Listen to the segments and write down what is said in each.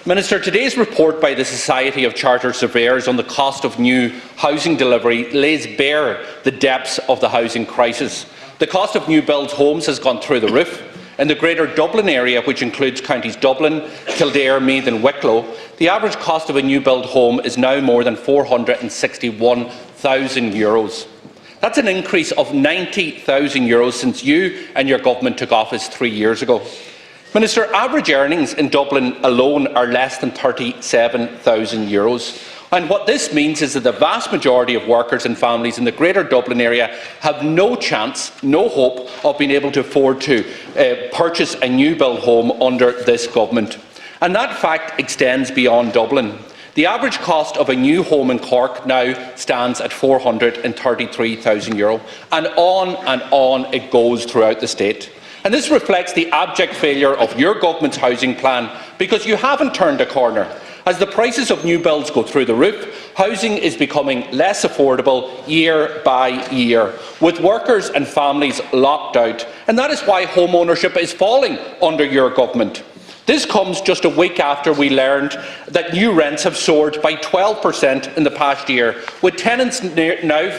Minister, today's report by the Society of Chartered Surveyors on the cost of new housing delivery lays bare the depths of the housing crisis. The cost of new build homes has gone through the roof. In the Greater Dublin area, which includes counties Dublin, Kildare, Meath and Wicklow, the average cost of a new build home is now more than €461,000. That's an increase of €90,000 since you and your government took office 3 years ago. Minister, average earnings in Dublin alone are less than €37,000. And what this means is that the vast majority of workers and families in the Greater Dublin area have no chance, no hope of being able to afford to purchase a new build home under this government. And that fact extends beyond Dublin. The average cost of a new home in Cork now stands at €433,000, and on it goes throughout the state. And this reflects the abject failure of your government's housing plan, because you haven't turned a corner. As the prices of new builds go through the roof, housing is becoming less affordable year by year, with workers and families locked out. And that is why home ownership is falling under your government. This comes just a week after we learned that new rents have soared by 12% in the past year, with tenants now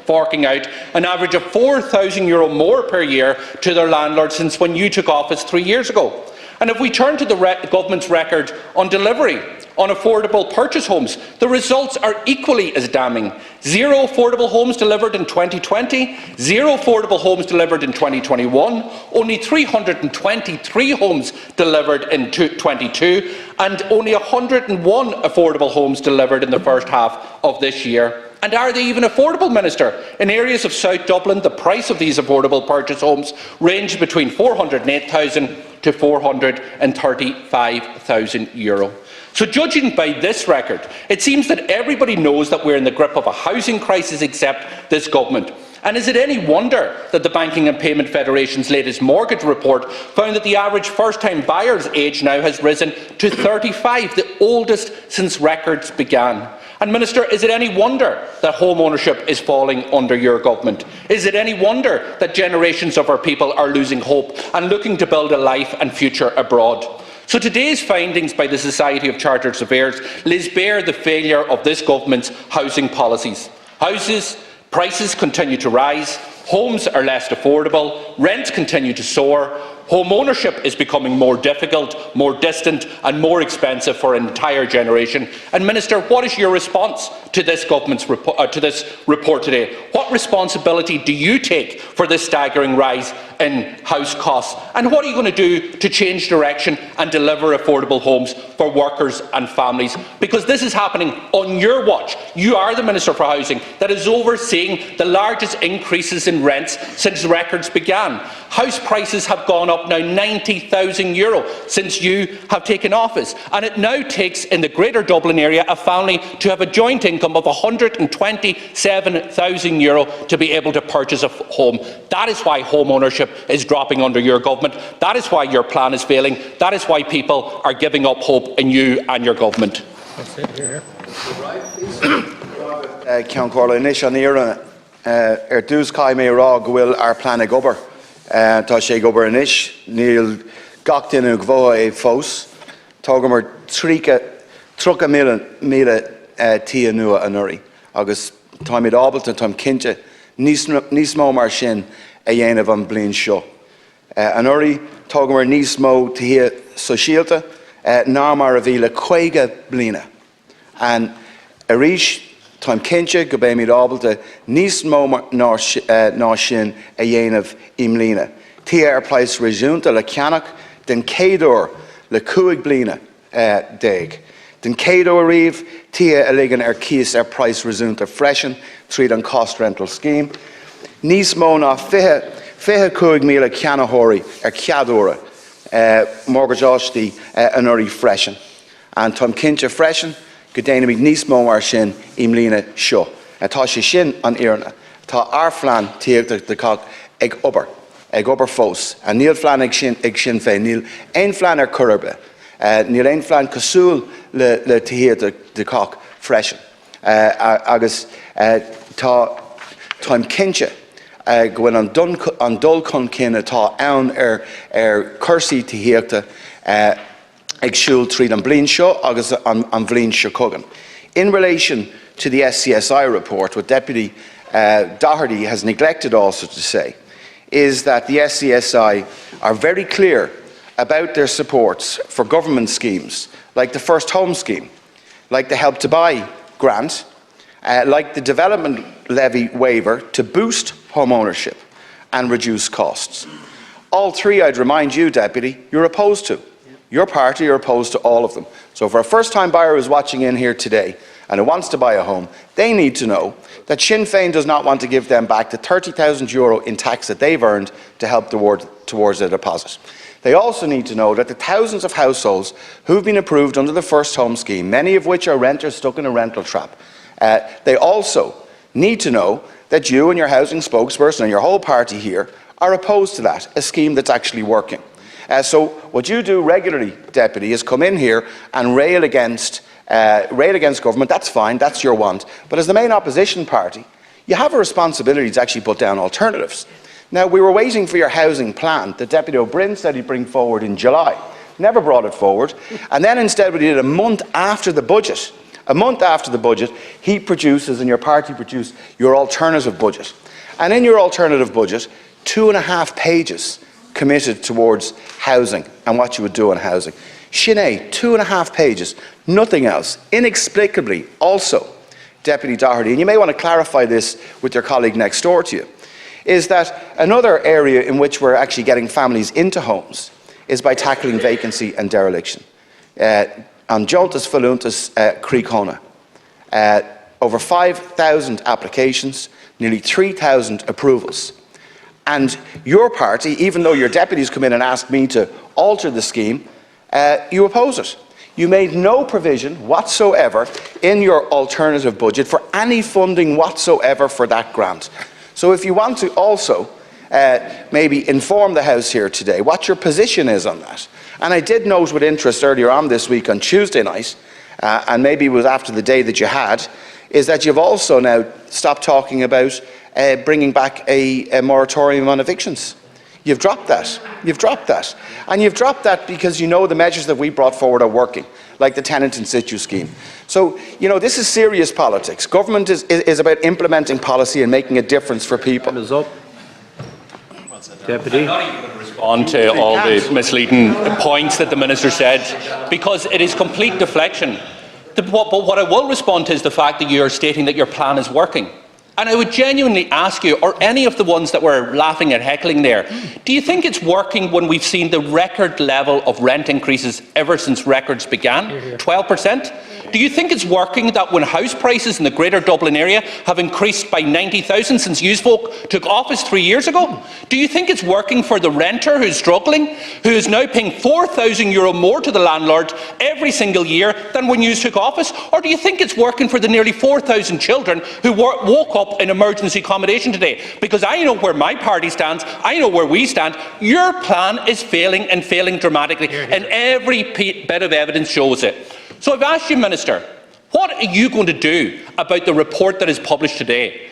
forking out an average of €4,000 more per year to their landlord since when you took office 3 years ago. And if we turn to the government's record on delivery on affordable purchase homes, the results are equally as damning. 0 affordable homes delivered in 2020, 0 affordable homes delivered in 2021, only 323 homes delivered in 2022, and only 101 affordable homes delivered in the first half of this year. And are they even affordable, Minister? In areas of South Dublin, the price of these affordable purchase homes range between €408,000 to €435,000. So judging by this record, it seems that everybody knows that we're in the grip of a housing crisis except this government. And is it any wonder that the Banking and Payment Federation's latest mortgage report found that the average first-time buyer's age now has risen to 35, the oldest since records began? And Minister, is it any wonder that home ownership is falling under your government? Is it any wonder that generations of our people are losing hope and looking to build a life and future abroad? So today's findings by the Society of Chartered Surveyors lays bare the failure of this government's housing policies. Prices continue to rise, homes are less affordable, rents continue to soar, home ownership is becoming more difficult, more distant and more expensive for an entire generation. And Minister, what is your response to this government's report today? What responsibility do you take for this staggering rise in house costs? And what are you going to do to change direction and deliver affordable homes for workers and families? Because this is happening on your watch. You are the Minister for Housing that is overseeing the largest increases in rents since records began. House prices have gone up now €90,000 since you have taken office, and it now takes in the Greater Dublin area a family to have a joint income of €127,000 to be able to purchase a home. That is why home ownership is dropping under your government. That is why your plan is failing. That is why people are giving up hope in you and your government. Ceann Comhairle Nish an Éireann dús cai mé rá go bhfuil ar plan ag obair. Tá sé go obair Nish, níl gach duine ghnó é fós. Tá go mar trícha míle tí nua an uirí. Agus tá míad ábalta tá cinnte níos mó mar sin a dhéanamh an bliain seo. An uirí tá go mar níos mó tithe sosialta ná mar a bhí le 50 bliana. And arís tá cinnte go bé míad ábalta níos mó ná sin a dhéanamh imlína. Tí ar pláis réisiúnta le ceannach den céadúir le 5 bliana déag. Den céadúir riamh tí a ligean ar cíos ar pláis réisiúnta freisin tríd an cost rental scheme. Níos mó ná 25 míle ceannaitheoirí ar ceadúra mortgageáistí an uirí freisin. An tá cinnte freisin go déanamh níos mó mar sin imlína seo. Tá sé sin an Éireann. Tá arflean tíocht de cach ag obair fós. A níl flean ag sin féin, níl ein flean ar curbe. Níl ein flean cosúil le tíocht de cach freisin. Agus táim cinnte go bhfuil an dul chun cin atá ann ar cursaí tíochta ag siúl tríd an blin seo agus an bhlín seo cogan. In relation to the SCSI report, what Deputy Doherty has neglected also to say is that the SCSI are very clear about their supports for government schemes like the First Home Scheme, like the Help to Buy grant, like the development levy waiver to boost home ownership and reduce costs. All three, I'd remind you, Deputy, you're opposed to. Your party are opposed to all of them. So if a first-time buyer is watching in here today and who wants to buy a home, they need to know that Sinn Féin does not want to give them back the €30,000 in tax that they've earned to help towards their deposit. They also need to know that the thousands of households who've been approved under the First Home Scheme, many of which are renters stuck in a rental trap, they also need to know that you and your housing spokesperson and your whole party here are opposed to that, a scheme that's actually working. So what you do regularly, Deputy, is come in here and rail against government. That's fine, that's your want. But as the main opposition party, you have a responsibility to actually put down alternatives. Now, we were waiting for your housing plan that Deputy O'Brien said he'd bring forward in July. Never brought it forward. And then instead, what he did a month after the budget, he produces and your party produced your alternative budget. And in your alternative budget, 2.5 pages committed towards housing and what you would do on housing. Sinn Féin, 2.5 pages, nothing else. Inexplicably, also, Deputy Doherty, and you may want to clarify this with your colleague next door to you, is that another area in which we're actually getting families into homes is by tackling vacancy and dereliction. On Joltas Faluntas Creekona, over 5,000 applications, nearly 3,000 approvals. And your party, even though your deputies come in and ask me to alter the scheme, you oppose it. You made no provision whatsoever in your alternative budget for any funding whatsoever for that grant. So if you want to also maybe inform the House here today what your position is on that. And I did note with interest earlier on this week on Tuesday night, and maybe it was after the day that you had, is that you've also now stopped talking about bringing back a moratorium on evictions. You've dropped that. You've dropped that. And you've dropped that because you know the measures that we brought forward are working, like the tenant in situ scheme. So, you know, this is serious politics. Government is about implementing policy and making a difference for people. Time is up. Deputy. I'm not even going to respond to all the misleading points that the Minister said, because it is complete deflection. But what I will respond to is the fact that you are stating that your plan is working. And I would genuinely ask you, or any of the ones that were laughing and heckling there, do you think it's working when we've seen the record level of rent increases ever since records began? 12%? Do you think it's working that when house prices in the Greater Dublin area have increased by 90,000 since you folk took office 3 years ago? Do you think it's working for the renter who's struggling, who is now paying €4,000 more to the landlord every single year than when you took office? Or do you think it's working for the nearly 4,000 children who woke up in emergency accommodation today? Because I know where my party stands, I know where we stand. Your plan is failing and failing dramatically, and every bit of evidence shows it. So I've asked you, Minister, what are you going to do about the report that is published today?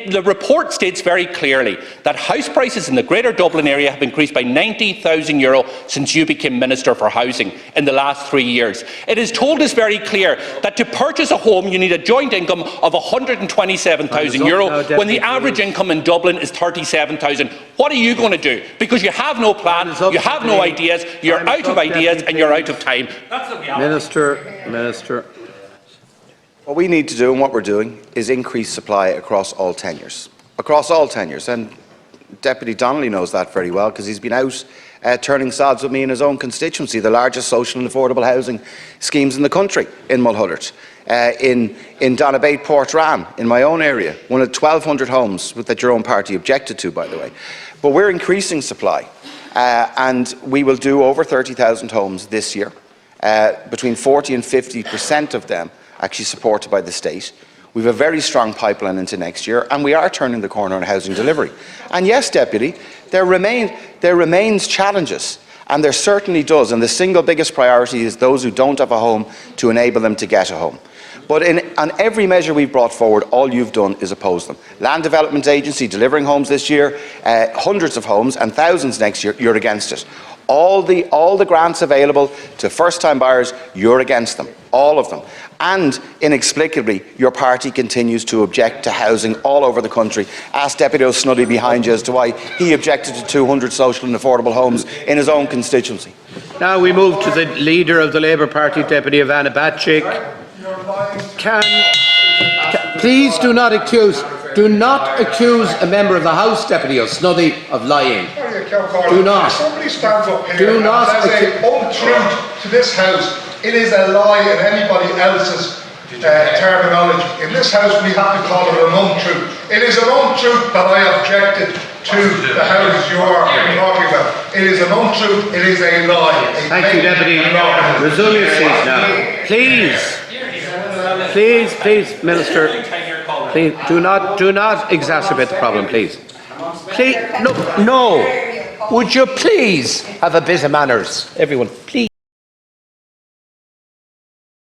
The report states very clearly that house prices in the Greater Dublin area have increased by €90,000 since you became Minister for Housing in the last 3 years. It is told us very clear that to purchase a home you need a joint income of €127,000 when the average income in Dublin is €37,000. What are you going to do? Because you have no plan, you have no ideas, you're out of ideas and you're out of time. That's the reality. Minister. What we need to do and what we're doing is increase supply across all tenures. Across all tenures. And Deputy Donnelly knows that very well because he's been out turning sods with me in his own constituency, the largest social and affordable housing schemes in the country in Mulhullart. In Donabate, Portrane, in my own area, one of 1,200 homes that your own party objected to, by the way. But we're increasing supply and we will do over 30,000 homes this year, between 40% and 50% of them actually supported by the state. We have a very strong pipeline into next year, and we are turning the corner on housing delivery. And yes, Deputy, there remains challenges, and there certainly does, and the single biggest priority is those who don't have a home to enable them to get a home. But on every measure we've brought forward, all you've done is oppose them. Land Development Agency delivering homes this year, hundreds of homes and thousands next year, you're against it. All the grants available to first-time buyers, you're against them, all of them. And inexplicably, your party continues to object to housing all over the country. Ask Deputy O'Snuddy behind you as to why he objected to 200 social and affordable homes in his own constituency. Now we move to the Leader of the Labour Party, Deputy Ivana Bacik. Please do not accuse a member of the House, Deputy O'Snuddy, of lying. Do not. If somebody stands up here Do not and says an untruth to this House, it is a lie in anybody else's terminology. In this House, we have to call it an untruth. It is an untruth that I objected to the House you are talking about. It is an untruth. It is a lie. Thank you, Deputy. Resume your seat now. Please, Minister. Please do not exacerbate the problem, please. Please, no. Would you please have a bit of manners, everyone? Please.